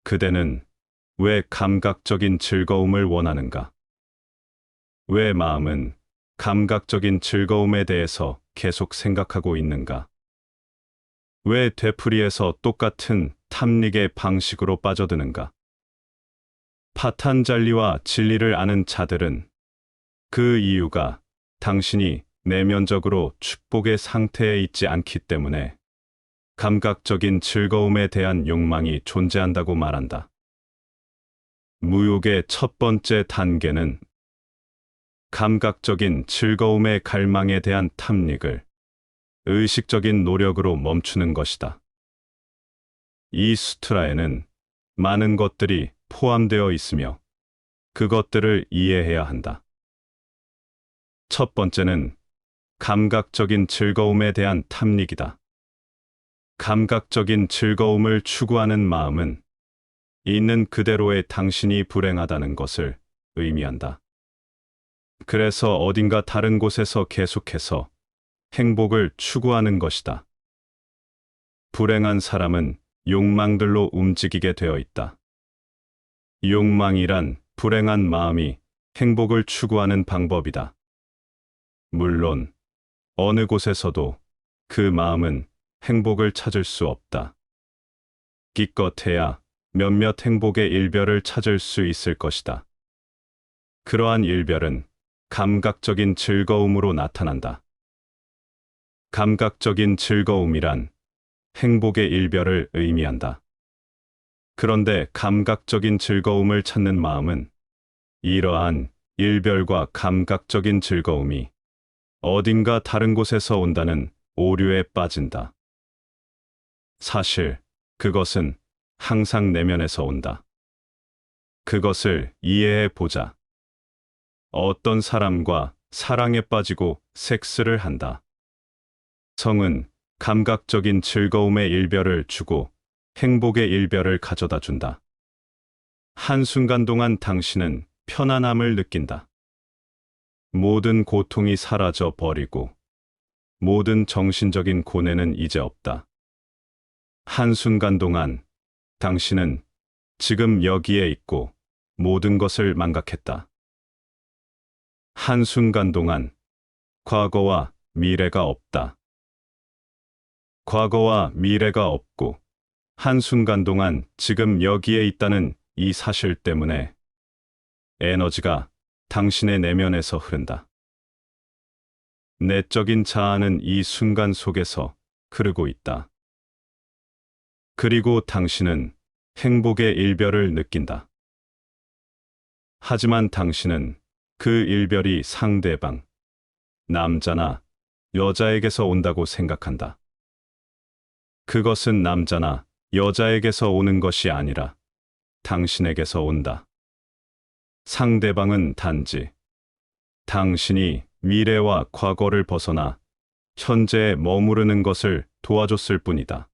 그대는 왜 감각적인 즐거움을 원하는가? 왜 마음은 감각적인 즐거움에 대해서 계속 생각하고 있는가? 왜 되풀이해서 똑같은 탐닉의 방식으로 빠져드는가? 파탄잘리와 진리를 아는 자들은 그 이유가 당신이 내면적으로 축복의 상태에 있지 않기 때문에 감각적인 즐거움에 대한 욕망이 존재한다고 말한다. 무욕의 첫 번째 단계는 감각적인 즐거움의 갈망에 대한 탐닉을 의식적인 노력으로 멈추는 것이다. 이 수트라에는 많은 것들이 포함되어 있으며 그것들을 이해해야 한다. 첫 번째는 감각적인 즐거움에 대한 탐닉이다. 감각적인 즐거움을 추구하는 마음은 있는 그대로의 당신이 불행하다는 것을 의미한다. 그래서 어딘가 다른 곳에서 계속해서 행복을 추구하는 것이다. 불행한 사람은 욕망들로 움직이게 되어 있다. 욕망이란 불행한 마음이 행복을 추구하는 방법이다. 물론 어느 곳에서도 그 마음은 행복을 찾을 수 없다. 기껏해야 몇몇 행복의 일별을 찾을 수 있을 것이다. 그러한 일별은 감각적인 즐거움으로 나타난다. 감각적인 즐거움이란 행복의 일별을 의미한다. 그런데 감각적인 즐거움을 찾는 마음은 이러한 일별과 감각적인 즐거움이 어딘가 다른 곳에서 온다는 오류에 빠진다. 사실 그것은 항상 내면에서 온다. 그것을 이해해 보자. 어떤 사람과 사랑에 빠지고 섹스를 한다. 성은 감각적인 즐거움의 일별을 주고 행복의 일별을 가져다 준다. 한순간 동안 당신은 편안함을 느낀다. 모든 고통이 사라져 버리고 모든 정신적인 고뇌는 이제 없다. 한순간 동안 당신은 지금 여기에 있고 모든 것을 망각했다. 한순간 동안 과거와 미래가 없다. 과거와 미래가 없고 한순간 동안 지금 여기에 있다는 이 사실 때문에 에너지가 당신의 내면에서 흐른다. 내적인 자아는 이 순간 속에서 흐르고 있다. 그리고 당신은 행복의 일별을 느낀다. 하지만 당신은 그 일별이 상대방, 남자나 여자에게서 온다고 생각한다. 그것은 남자나 여자에게서 오는 것이 아니라 당신에게서 온다. 상대방은 단지 당신이 미래와 과거를 벗어나 현재에 머무르는 것을 도와줬을 뿐이다.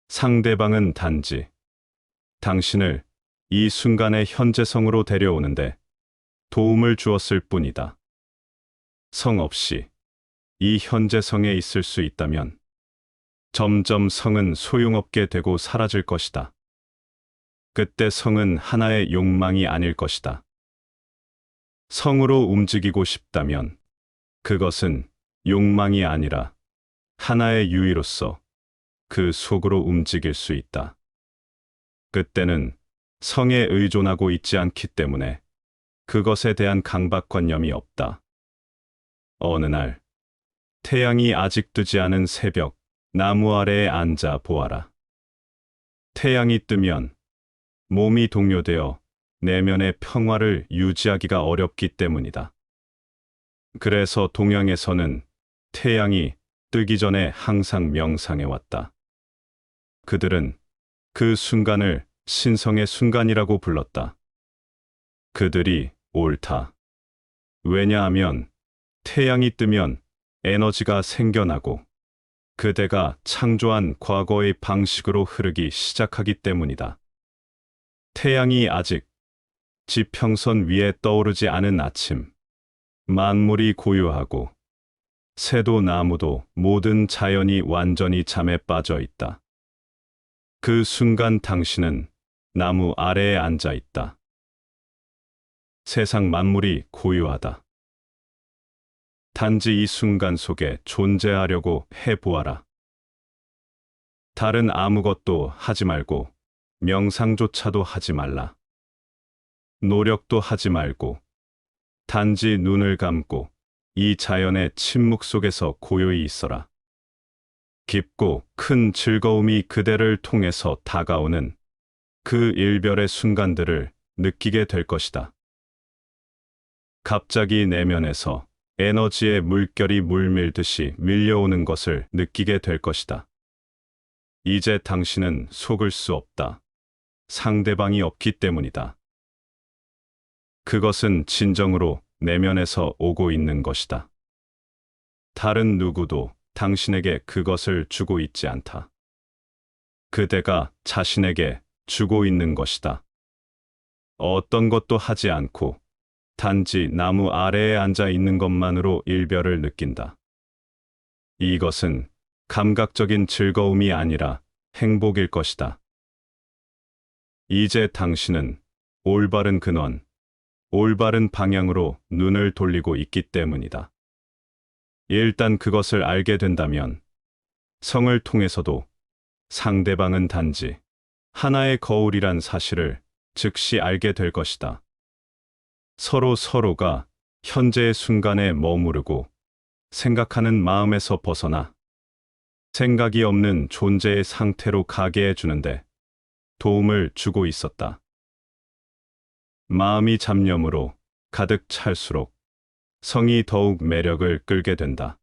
상대방은 단지 당신을 이 순간의 현재성으로 데려오는데 도움을 주었을 뿐이다. 성 없이 이 현재성에 있을 수 있다면 점점 성은 소용없게 되고 사라질 것이다. 그때 성은 하나의 욕망이 아닐 것이다. 성으로 움직이고 싶다면 그것은 욕망이 아니라 하나의 유의로서 그 속으로 움직일 수 있다. 그때는 성에 의존하고 있지 않기 때문에 그것에 대한 강박관념이 없다. 어느 날 태양이 아직 뜨지 않은 새벽 나무 아래에 앉아 보아라. 태양이 뜨면 몸이 동요되어 내면의 평화를 유지하기가 어렵기 때문이다. 그래서 동양에서는 태양이 뜨기 전에 항상 명상해 왔다. 그들은 그 순간을 신성의 순간이라고 불렀다. 그들이 옳다. 왜냐하면 태양이 뜨면 에너지가 생겨나고 그대가 창조한 과거의 방식으로 흐르기 시작하기 때문이다. 태양이 아직 지평선 위에 떠오르지 않은 아침, 만물이 고요하고 새도 나무도 모든 자연이 완전히 잠에 빠져 있다. 그 순간 당신은 나무 아래에 앉아 있다. 세상 만물이 고요하다. 단지 이 순간 속에 존재하려고 해보아라. 다른 아무것도 하지 말고 명상조차도 하지 말라. 노력도 하지 말고 단지 눈을 감고 이 자연의 침묵 속에서 고요히 있어라. 깊고 큰 즐거움이 그대를 통해서 다가오는 그 일별의 순간들을 느끼게 될 것이다. 갑자기 내면에서 에너지의 물결이 물밀듯이 밀려오는 것을 느끼게 될 것이다. 이제 당신은 속을 수 없다. 상대방이 없기 때문이다. 그것은 진정으로 내면에서 오고 있는 것이다. 다른 누구도 당신에게 그것을 주고 있지 않다. 그대가 자신에게 주고 있는 것이다. 어떤 것도 하지 않고 단지 나무 아래에 앉아 있는 것만으로 일별을 느낀다. 이것은 감각적인 즐거움이 아니라 행복일 것이다. 이제 당신은 올바른 근원, 올바른 방향으로 눈을 돌리고 있기 때문이다. 일단 그것을 알게 된다면 성을 통해서도 상대방은 단지 하나의 거울이란 사실을 즉시 알게 될 것이다. 서로가 현재의 순간에 머무르고 생각하는 마음에서 벗어나 생각이 없는 존재의 상태로 가게 해주는데 도움을 주고 있었다. 마음이 잡념으로 가득 찰수록 성이 더욱 매력을 끌게 된다.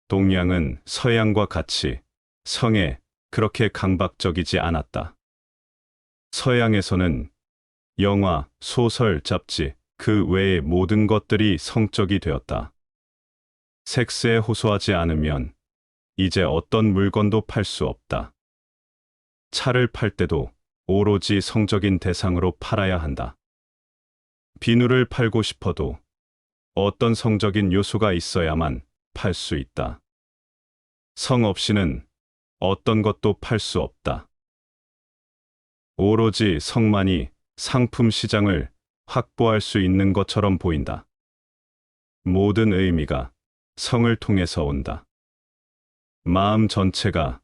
동양은 서양과 같이 성에 그렇게 강박적이지 않았다. 서양에서는 영화, 소설, 잡지, 그 외의 모든 것들이 성적이 되었다. 섹스에 호소하지 않으면 이제 어떤 물건도 팔 수 없다. 차를 팔 때도 오로지 성적인 대상으로 팔아야 한다. 비누를 팔고 싶어도 어떤 성적인 요소가 있어야만 팔 수 있다. 성 없이는 어떤 것도 팔 수 없다. 오로지 성만이 상품 시장을 확보할 수 있는 것처럼 보인다. 모든 의미가 성을 통해서 온다. 마음 전체가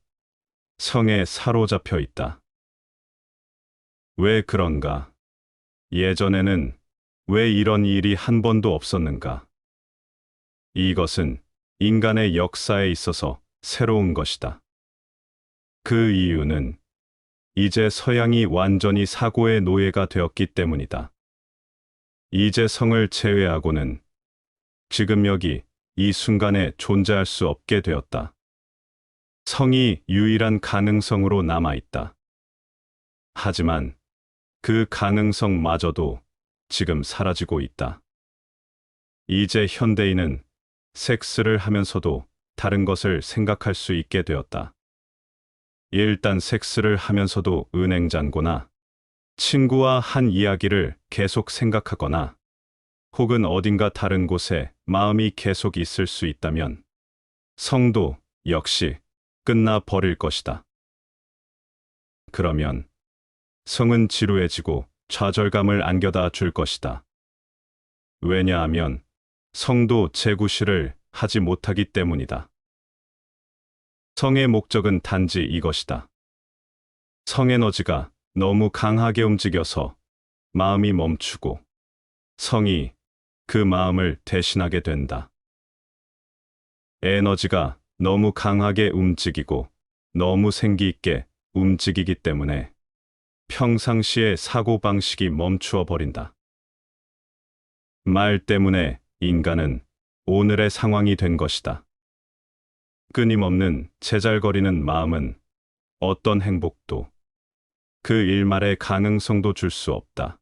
성에 사로잡혀 있다. 왜 그런가? 예전에는 왜 이런 일이 한 번도 없었는가? 이것은 인간의 역사에 있어서 새로운 것이다. 그 이유는 이제 서양이 완전히 사고의 노예가 되었기 때문이다. 이제 성을 제외하고는 지금 여기 이 순간에 존재할 수 없게 되었다. 성이 유일한 가능성으로 남아있다. 하지만 그 가능성마저도 지금 사라지고 있다. 이제 현대인은 섹스를 하면서도 다른 것을 생각할 수 있게 되었다. 일단 섹스를 하면서도 은행잔고나 친구와 한 이야기를 계속 생각하거나 혹은 어딘가 다른 곳에 마음이 계속 있을 수 있다면 성도 역시 끝나 버릴 것이다. 그러면 성은 지루해지고 좌절감을 안겨다 줄 것이다. 왜냐하면 성도 재구실을 하지 못하기 때문이다. 성의 목적은 단지 이것이다. 성에너지가 너무 강하게 움직여서 마음이 멈추고 성이 그 마음을 대신하게 된다. 에너지가 너무 강하게 움직이고 너무 생기 있게 움직이기 때문에 평상시의 사고방식이 멈추어 버린다. 말 때문에 인간은 오늘의 상황이 된 것이다. 끊임없는 제잘거리는 마음은 어떤 행복도 그 일말의 가능성도 줄 수 없다.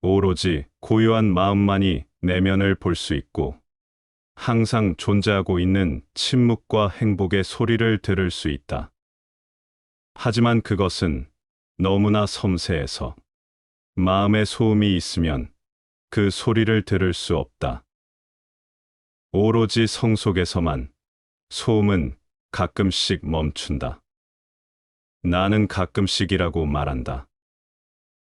오로지 고요한 마음만이 내면을 볼 수 있고 항상 존재하고 있는 침묵과 행복의 소리를 들을 수 있다. 하지만 그것은 너무나 섬세해서 마음의 소음이 있으면 그 소리를 들을 수 없다. 오로지 성 속에서만 소음은 가끔씩 멈춘다. 나는 가끔씩이라고 말한다.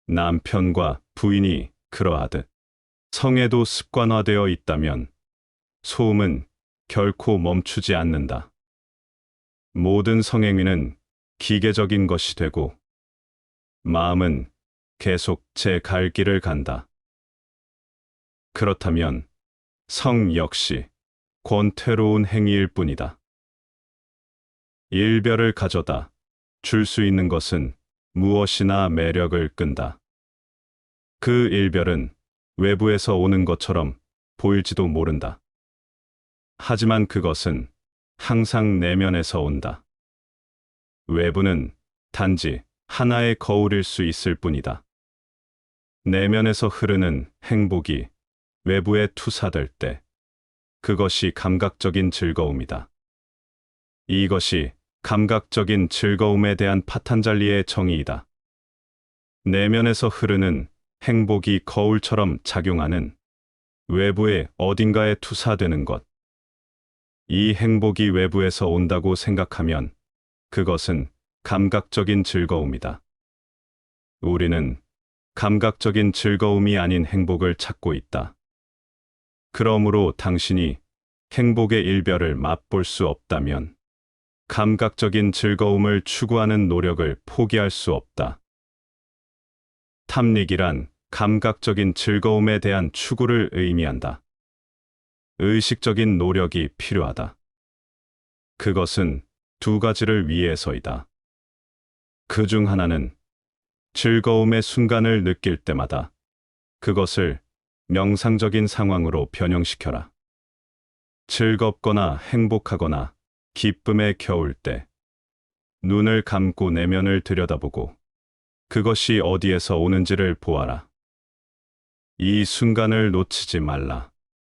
남편과 부인이 그러하듯 성애도 습관화되어 있다면 소음은 결코 멈추지 않는다. 모든 성행위는 기계적인 것이 되고 마음은 계속 제 갈 길을 간다. 그렇다면 성 역시 권태로운 행위일 뿐이다. 일별을 가져다 줄 수 있는 것은 무엇이나 매력을 끈다. 그 일별은 외부에서 오는 것처럼 보일지도 모른다. 하지만 그것은 항상 내면에서 온다. 외부는 단지 하나의 거울일 수 있을 뿐이다. 내면에서 흐르는 행복이 외부에 투사될 때 그것이 감각적인 즐거움이다. 이것이 감각적인 즐거움에 대한 파탄잘리의 정의이다. 내면에서 흐르는 행복이 거울처럼 작용하는 외부의 어딘가에 투사되는 것. 이 행복이 외부에서 온다고 생각하면 그것은 감각적인 즐거움이다. 우리는 감각적인 즐거움이 아닌 행복을 찾고 있다. 그러므로 당신이 행복의 일별을 맛볼 수 없다면 감각적인 즐거움을 추구하는 노력을 포기할 수 없다. 탐닉이란 감각적인 즐거움에 대한 추구를 의미한다. 의식적인 노력이 필요하다. 그것은 두 가지를 위해서이다. 그 중 하나는 즐거움의 순간을 느낄 때마다 그것을 명상적인 상황으로 변형시켜라. 즐겁거나 행복하거나 기쁨에 겨울 때 눈을 감고 내면을 들여다보고 그것이 어디에서 오는지를 보아라. 이 순간을 놓치지 말라.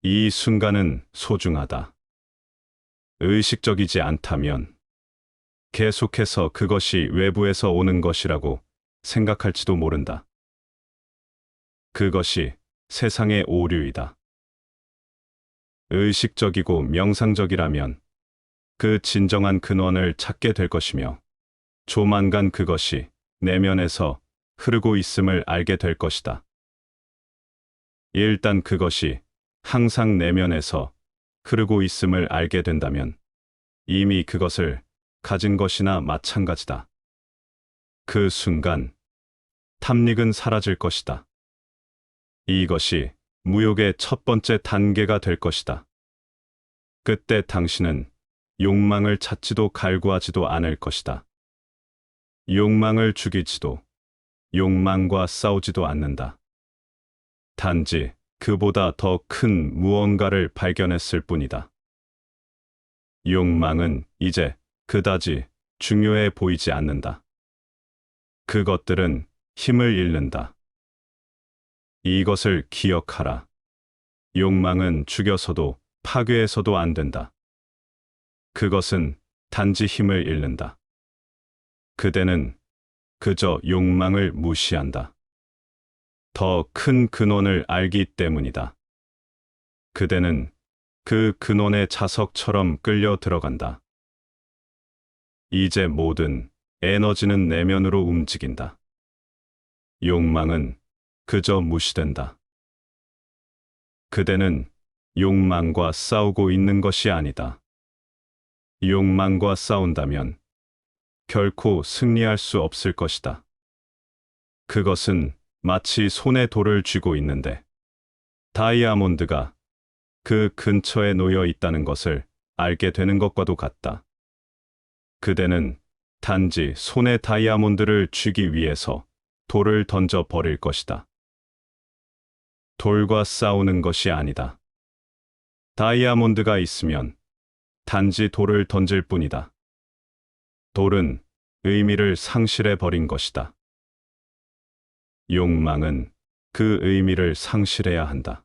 이 순간은 소중하다. 의식적이지 않다면 계속해서 그것이 외부에서 오는 것이라고 생각할지도 모른다. 그것이 세상의 오류이다. 의식적이고 명상적이라면 그 진정한 근원을 찾게 될 것이며 조만간 그것이 내면에서 흐르고 있음을 알게 될 것이다. 일단 그것이 항상 내면에서 흐르고 있음을 알게 된다면 이미 그것을 가진 것이나 마찬가지다. 그 순간 탐닉은 사라질 것이다. 이것이 무욕의 첫 번째 단계가 될 것이다. 그때 당신은 욕망을 찾지도 갈구하지도 않을 것이다. 욕망을 죽이지도 욕망과 싸우지도 않는다. 단지 그보다 더 큰 무언가를 발견했을 뿐이다. 욕망은 이제 그다지 중요해 보이지 않는다. 그것들은 힘을 잃는다. 이것을 기억하라. 욕망은 죽여서도 파괴해서도 안 된다. 그것은 단지 힘을 잃는다. 그대는 그저 욕망을 무시한다. 더 큰 근원을 알기 때문이다. 그대는 그 근원의 자석처럼 끌려 들어간다. 이제 모든 에너지는 내면으로 움직인다. 욕망은 그저 무시된다. 그대는 욕망과 싸우고 있는 것이 아니다. 욕망과 싸운다면 결코 승리할 수 없을 것이다. 그것은 마치 손에 돌을 쥐고 있는데 다이아몬드가 그 근처에 놓여 있다는 것을 알게 되는 것과도 같다. 그대는 단지 손에 다이아몬드를 쥐기 위해서 돌을 던져 버릴 것이다. 돌과 싸우는 것이 아니다. 다이아몬드가 있으면 단지 돌을 던질 뿐이다. 돌은 의미를 상실해 버린 것이다. 욕망은 그 의미를 상실해야 한다.